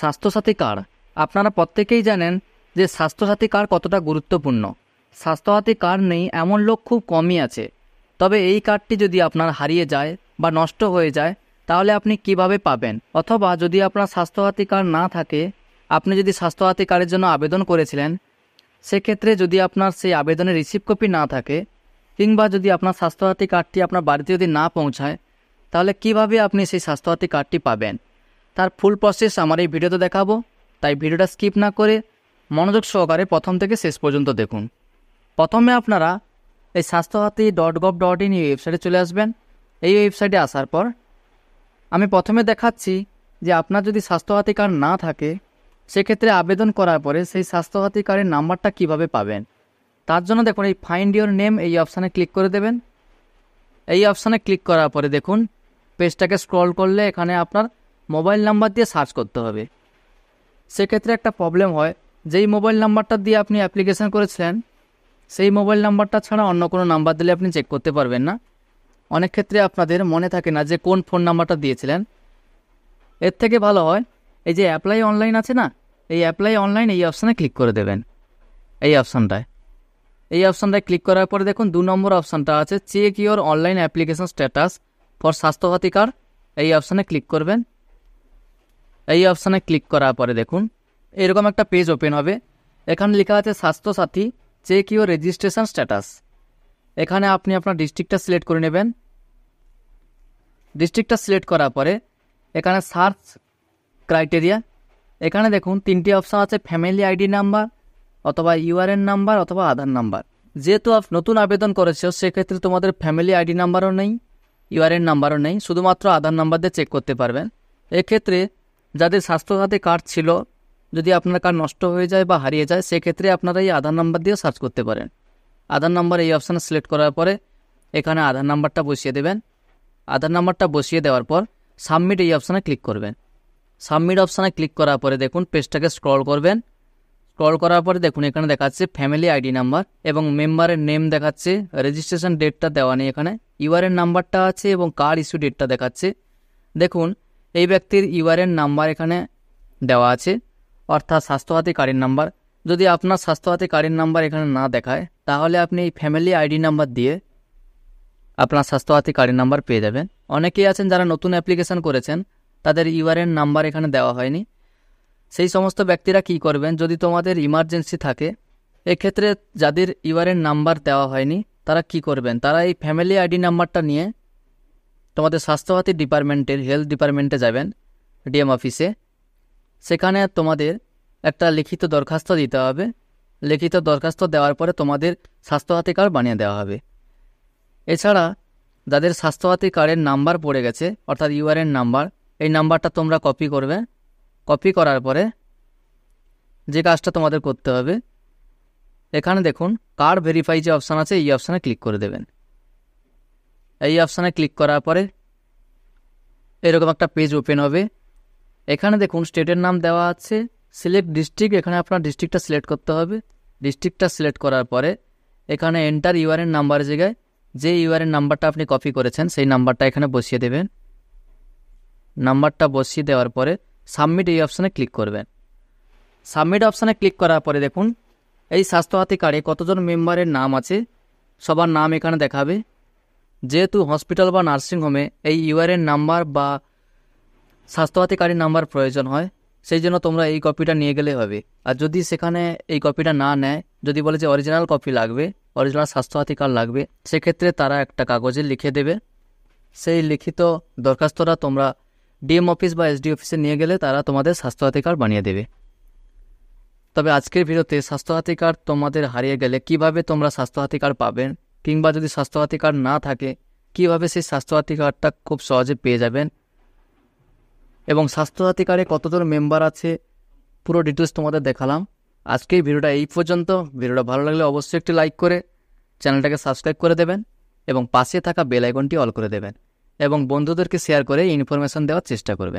Swasthya Sathi card আপনারা প্রত্যেকেই জানেন যে স্বাস্থ্যসাথী কার্ড কতটা গুরুত্বপূর্ণ। স্বাস্থ্যসাথী কার্ড নেই এমন লোক খুব কমই আছে। তবে এই কার্ডটি যদি আপনার হারিয়ে যায় বা নষ্ট হয়ে যায় তাহলে আপনি কিভাবে পাবেন, অথবা যদি আপনার স্বাস্থ্যসাথী কার্ড না থাকে, আপনি যদি স্বাস্থ্যসাথী কার্ডের জন্য আবেদন করেছিলেন, সেক্ষেত্রে যদি আপনার সেই আবেদনের রিসিভ কপি না থাকে, কিংবা যদি আপনার স্বাস্থ্যসাথী কার্ডটি আপনার বাড়িতে যদি না পৌঁছায়, তাহলে কিভাবে আপনি সেই স্বাস্থ্যসাথী কার্ডটি পাবেন তার ফুল প্রসেস আমার এই ভিডিওতে দেখাবো। তাই ভিডিওটা স্কিপ না করে মনোযোগ সহকারে প্রথম থেকে শেষ পর্যন্ত দেখুন। প্রথমে আপনারা এই স্বাস্থ্যসাথী.gov.in এই ওয়েবসাইটে চলে আসবেন। এই ওয়েবসাইটে আসার পর আমি প্রথমে দেখাচ্ছি যে আপনার যদি স্বাস্থ্যসাথী কার্ড না থাকে, সেক্ষেত্রে আবেদন করার পরে সেই স্বাস্থ্যসাথী কার্ডের নাম্বারটা কিভাবে পাবেন। তার জন্য দেখুন এই ফাইন্ড ইওর নেম এই অপশানে ক্লিক করে দেবেন। এই অপশানে ক্লিক করার পরে দেখুন পেজটাকে স্ক্রল করলে এখানে আপনার মোবাইল নাম্বার দিয়ে সার্চ করতে হবে। সেক্ষেত্রে একটা প্রবলেম হয়, যেই মোবাইল নাম্বারটা দিয়ে আপনি অ্যাপ্লিকেশন করেছিলেন সেই মোবাইল নাম্বারটা ছাড়া অন্য কোনো নাম্বার দিলে আপনি চেক করতে পারবেন না। অনেক ক্ষেত্রে আপনাদের মনে থাকে না যে কোন ফোন নাম্বারটা দিয়েছিলেন। এর থেকে ভালো হয় এই যে অ্যাপ্লাই অনলাইন আছে না, এই অ্যাপ্লাই অনলাইন এই অপশানে ক্লিক করে দেবেন। এই অপশানটায় ক্লিক করার পরে দেখুন 2 নম্বর অপশানটা আছে check your online application status for Swasthya Sathi card. এই অপশানে ক্লিক করবেন। এই অপশানে ক্লিক করার পরে দেখুন এরকম একটা পেজ ওপেন হবে। এখানে লেখা আছে Swasthya Sathi check your registration status. এখানে আপনি আপনার ডিস্ট্রিক্টটা সিলেক্ট করে নেবেন। ডিস্ট্রিক্টটা সিলেক্ট করার পরে এখানে সার্চ ক্রাইটেরিয়া, এখানে দেখুন 3টি অপশান আছে, ফ্যামিলি আইডি নাম্বার অথবা ইউআরএন নাম্বার অথবা আধার নাম্বার। যেহেতু নতুন আবেদন করেছো সেক্ষেত্রে তোমাদের ফ্যামিলি আইডি নাম্বারও নেই, ইউআরএন নাম্বারও নেই, শুধুমাত্র আধার নাম্বার দিয়ে চেক করতে পারবেন। এক্ষেত্রে যাদের স্বাস্থ্যসাথী কার্ড ছিল, যদি আপনার কার্ড নষ্ট হয়ে যায় বা হারিয়ে যায়, সেক্ষেত্রে আপনারা এই আধার নাম্বার দিয়েও সার্চ করতে পারেন। আধার নাম্বার এই অপশানে সিলেক্ট করার পরে এখানে আধার নাম্বারটা বসিয়ে দেবেন। আধার নাম্বারটা বসিয়ে দেওয়ার পর সাবমিট এই অপশানে ক্লিক করবেন। সাবমিট অপশানে ক্লিক করার পরে দেখুন পেজটাকে স্ক্রল করবেন। স্ক্রল করার পরে দেখুন এখানে দেখাচ্ছে ফ্যামিলি আইডি নাম্বার এবং মেম্বারের নেম দেখাচ্ছে, রেজিস্ট্রেশন ডেটটা দেওয়া নেই, এখানে ইউআরএন নাম্বারটা আছে এবং কার্ড ইস্যু ডেটটা দেখাচ্ছে। দেখুন এই ব্যক্তির ইউআরএন নাম্বার এখানে দেওয়া আছে, অর্থাৎ স্বাস্থ্যসাথী কার্ডের নাম্বার। যদি আপনার স্বাস্থ্যসাথী কার্ডের নাম্বার এখানে না দেখায়, তাহলে আপনি এই ফ্যামিলি আইডি নাম্বার দিয়ে আপনার স্বাস্থ্যসাথী কার্ডের নাম্বার পেয়ে যাবেন। অনেকেই আছেন যারা নতুন অ্যাপ্লিকেশন করেছেন, তাদের ইউআরএন নাম্বার এখানে দেওয়া হয়নি। সেই সমস্ত ব্যক্তিরা কি করবেন, যদি তোমাদের ইমার্জেন্সি থাকে, এক্ষেত্রে যাদের ইউআরএন নাম্বার দেওয়া হয়নি তারা কি করবেন, তারা এই ফ্যামিলি আইডি নাম্বারটা নিয়ে তোমাদের স্বাস্থ্যসাথী ডিপার্টমেন্টের হেলথ ডিপার্টমেন্টে যাবেন, ডিএম অফিসে। সেখানে তোমাদের একটা লিখিত দরখাস্ত দিতে হবে। লিখিত দরখাস্ত দেওয়ার পরে তোমাদের স্বাস্থ্যসাথী কার্ড বানিয়ে দেওয়া হবে। এছাড়া যাদের স্বাস্থ্যসাথী কার্ডের নাম্বার পড়ে গেছে, অর্থাৎ ইউআরএন নাম্বার, এই নাম্বারটা তোমরা কপি করবে। কপি করার পরে যে কাজটা তোমাদের করতে হবে, এখানে দেখুন কার্ড ভেরিফাই যে অপশান আছে এই অপশানে ক্লিক করে দেবেন। এই অপশানে ক্লিক করার পরে এরকম একটা পেজ ওপেন হবে। এখানে দেখুন স্টেটের নাম দেওয়া আছে, সিলেক্ট ডিস্ট্রিক্ট, এখানে আপনার ডিস্ট্রিক্টটা সিলেক্ট করতে হবে। ডিস্ট্রিক্টটা সিলেক্ট করার পরে এখানে এন্টার ইউআরএন নাম্বারের জায়গায় যে ইউআরএন নাম্বারটা আপনি কপি করেছেন সেই নাম্বারটা এখানে বসিয়ে দেবেন। নাম্বারটা বসিয়ে দেওয়ার পরে সাবমিট এই অপশানে ক্লিক করবেন। সাবমিট অপশানে ক্লিক করার পরে দেখুন এই স্বাস্থ্যসাথী কার্ডে কতজন মেম্বারের নাম আছে সবার নাম এখানে দেখাবে। যেহেতু হসপিটাল বা নার্সিংহোমে এই ইউআরএন নাম্বার বা স্বাস্থ্যসাথী কার্ডের নাম্বার প্রয়োজন হয়, সেই জন্য তোমরা এই কপিটা নিয়ে গেলে হবে। আর যদি সেখানে এই কপিটা না নেয়, যদি বলে যে অরিজিনাল কপি লাগবে, অরিজিনাল স্বাস্থ্যসাথী কার্ড লাগবে, সেক্ষেত্রে তারা একটা কাগজে লিখে দেবে। সেই লিখিত দরখাস্তটা তোমরা ডিএম অফিস বা এসডি অফিসে নিয়ে গেলে তারা তোমাদের স্বাস্থ্যসাথী কার্ড বানিয়ে দেবে। তবে আজকের ভিডিওতে স্বাস্থ্যসাথী কার্ড তোমাদের হারিয়ে গেলে কিভাবে তোমরা স্বাস্থ্যসাথী কার্ড পাবেন, কিংবা যদি স্বাস্থ্যসাথী কার্ড না থাকে কিভাবে সেই স্বাস্থ্যসাথী কার্ডটা খুব সহজে পেয়ে যাবেন, এবং স্বাস্থ্যসাথী কার্ডে কতজন মেম্বার আছে পুরো ডিটেলস তোমাদের দেখালাম। আজকের ভিডিওটা এই পর্যন্ত। ভিডিওটা ভালো লাগলে অবশ্যই একটি লাইক করে চ্যানেলটাকে সাবস্ক্রাইব করে দেবেন এবং পাশে থাকা বেল আইকনটি অল করে দেবেন এবং বন্ধুদেরকে শেয়ার করে ইনফরমেশন দেওয়ার চেষ্টা করবেন।